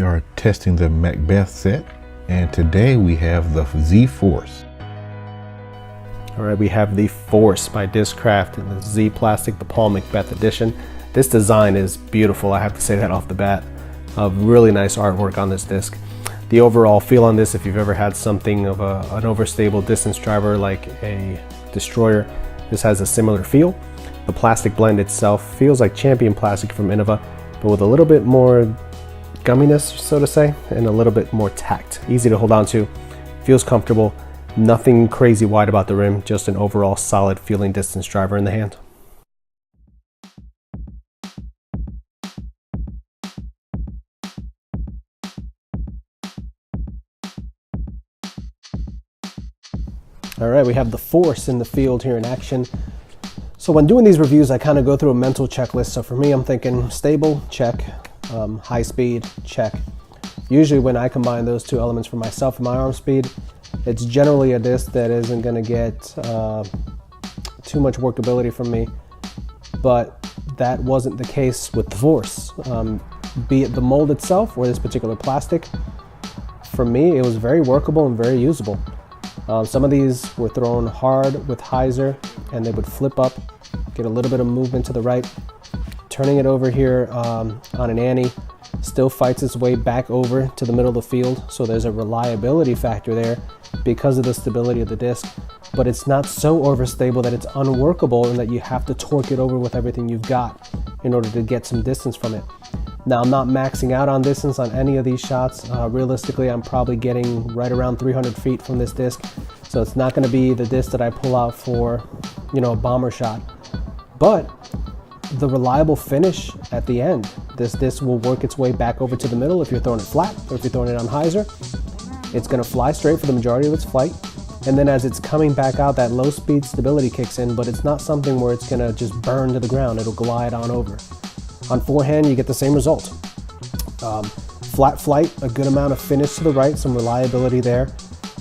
are testing the McBeth set, and today we have the Z Force. All right, we have the Force by Discraft in the Z plastic, the Paul McBeth edition. This design is beautiful, I have to say that off the bat. Really nice artwork on this disc. The overall feel on this, if you've ever had something of an overstable distance driver like a Destroyer, this has a similar feel. The plastic blend itself feels like Champion plastic from Innova, but with a little bit more gumminess, so to say, and a little bit more tact. Easy to hold on to, feels comfortable. Nothing crazy wide about the rim, just an overall solid feeling distance driver in the hand. All right, we have the Force in the field here in action. So when doing these reviews, I kind of go through a mental checklist. So for me, I'm thinking stable, check, high speed, check. Usually when I combine those two elements for myself and my arm speed, it's generally a disc that isn't going to get too much workability from me, but that wasn't the case with the Force. Be it the mold itself or this particular plastic, for me it was very workable and very usable. Some of these were thrown hard with hyzer and they would flip up, get a little bit of movement to the right. Turning it over here on an Annie still fights its way back over to the middle of the field, so there's a reliability factor there because of the stability of the disc, but it's not so overstable that it's unworkable and that you have to torque it over with everything you've got in order to get some distance from it. Now, I'm not maxing out on distance on any of these shots. Realistically, I'm probably getting right around 300 feet from this disc, so it's not going to be the disc that I pull out for, you know, a bomber shot. But the reliable finish at the end, this disc will work its way back over to the middle if you're throwing it flat or if you're throwing it on hyzer. It's going to fly straight for the majority of its flight, and then as it's coming back out, that low speed stability kicks in, but it's not something where it's going to just burn to the ground. It'll glide on over. On forehand, you get the same result. Flat flight, a good amount of finish to the right, some reliability there.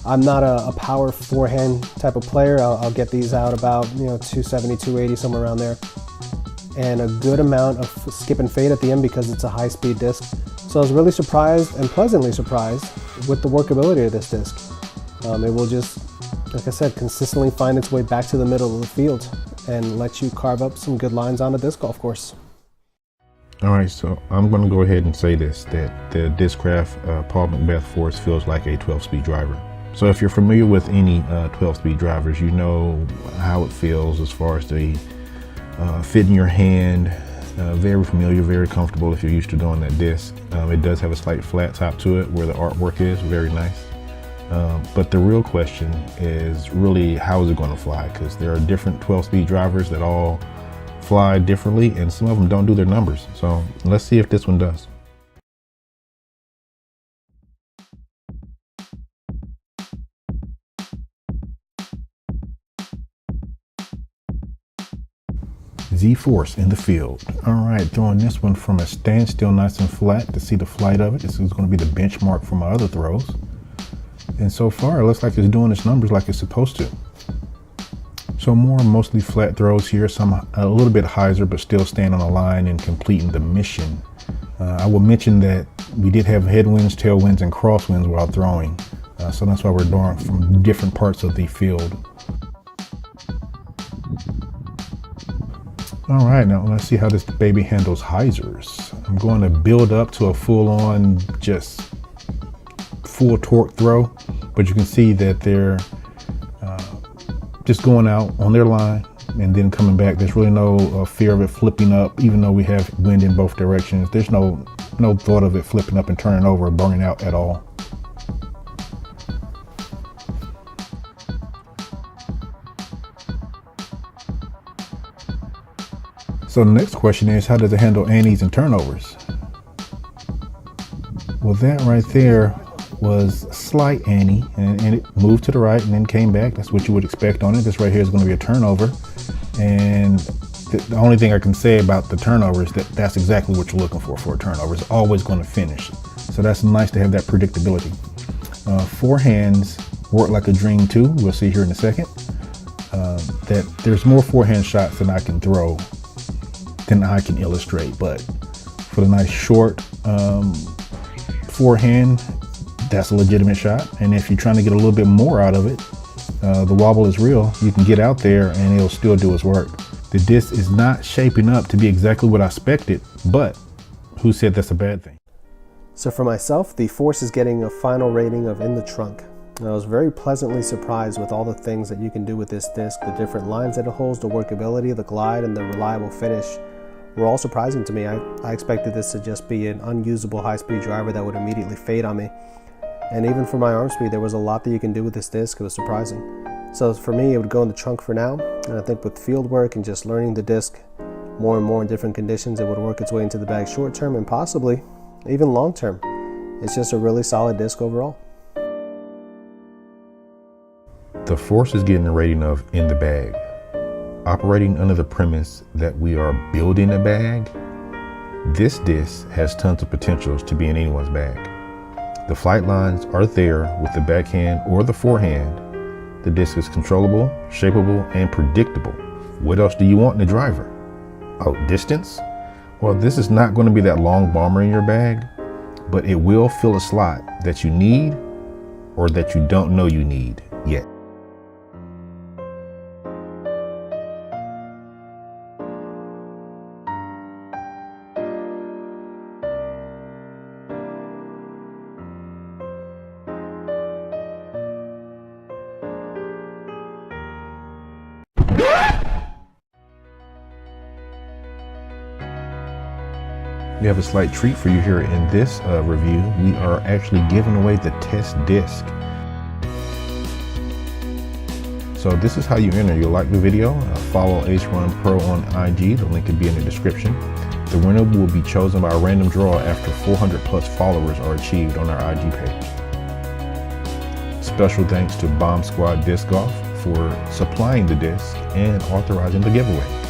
I'm not a power forehand type of player. I'll get these out about 270, 280, somewhere around there. And a good amount of skip and fade at the end because it's a high speed disc. So I was really surprised and pleasantly surprised with the workability of this disc. It will just, like I said, consistently find its way back to the middle of the field and let you carve up some good lines on a disc golf course. All right, so I'm going to go ahead and say this, that the Discraft Paul McBeth Force feels like a 12-speed driver. So if you're familiar with any 12-speed drivers, you know how it feels as far as the fit in your hand. Very familiar, very comfortable if you're used to doing that disc. It does have a slight flat top to it where the artwork is, very nice. But the real question is really, how is it going to fly? Because there are different 12-speed drivers that all fly differently, and some of them don't do their numbers. So let's see if this one does. Z Force in the field. All right, throwing this one from a standstill nice and flat to see the flight of it. This is going to be the benchmark for my other throws. And so far, it looks like it's doing its numbers like it's supposed to. So mostly flat throws here, some a little bit hyzer, but still staying on the line and completing the mission. I will mention that we did have headwinds, tailwinds, and crosswinds while throwing. So that's why we're drawing from different parts of the field. All right, now let's see how this baby handles hyzers. I'm going to build up to a full-on, just full torque throw, but you can see that they're just going out on their line and then coming back. There's really no fear of it flipping up, even though we have wind in both directions. There's no thought of it flipping up and turning over or burning out at all. So the next question is, how does it handle annies and turnovers? Well, that right there was a slight annie, and it moved to the right and then came back. That's what you would expect on it. This right here is going to be a turnover, and the only thing I can say about the turnover is that that's exactly what you're looking for a turnover. It's always going to finish, so that's nice to have that predictability. Forehands work like a dream too. We'll see here in a second that there's more forehand shots than I can throw than I can illustrate, but for the nice short forehand, that's a legitimate shot. And if you're trying to get a little bit more out of it, the wobble is real. You can get out there and it'll still do its work. The disc is not shaping up to be exactly what I expected, but who said that's a bad thing? So for myself, the Force is getting a final rating of in the trunk. And I was very pleasantly surprised with all the things that you can do with this disc. The different lines that it holds, the workability, the glide, and the reliable finish were all surprising to me. I expected this to just be an unusable high-speed driver that would immediately fade on me. And even for my arm speed, there was a lot that you can do with this disc. It was surprising. So for me, it would go in the trunk for now. And I think with field work and just learning the disc more and more in different conditions, it would work its way into the bag short term and possibly even long term. It's just a really solid disc overall. The Force is getting a rating of in the bag. Operating under the premise that we are building a bag, this disc has tons of potentials to be in anyone's bag. The flight lines are there with the backhand or the forehand. The disc is controllable, shapeable, and predictable. What else do you want in a driver? Oh, distance? Well, this is not going to be that long bomber in your bag, but it will fill a slot that you need or that you don't know you need yet. We have a slight treat for you here in this review. We are actually giving away the test disc. So this is how you enter. You'll like the video, follow First Run Pro on IG, the link could be in the description. The winner will be chosen by a random draw after 400 plus followers are achieved on our IG page. Special thanks to Bomb Squad Disc Golf for supplying the disc and authorizing the giveaway.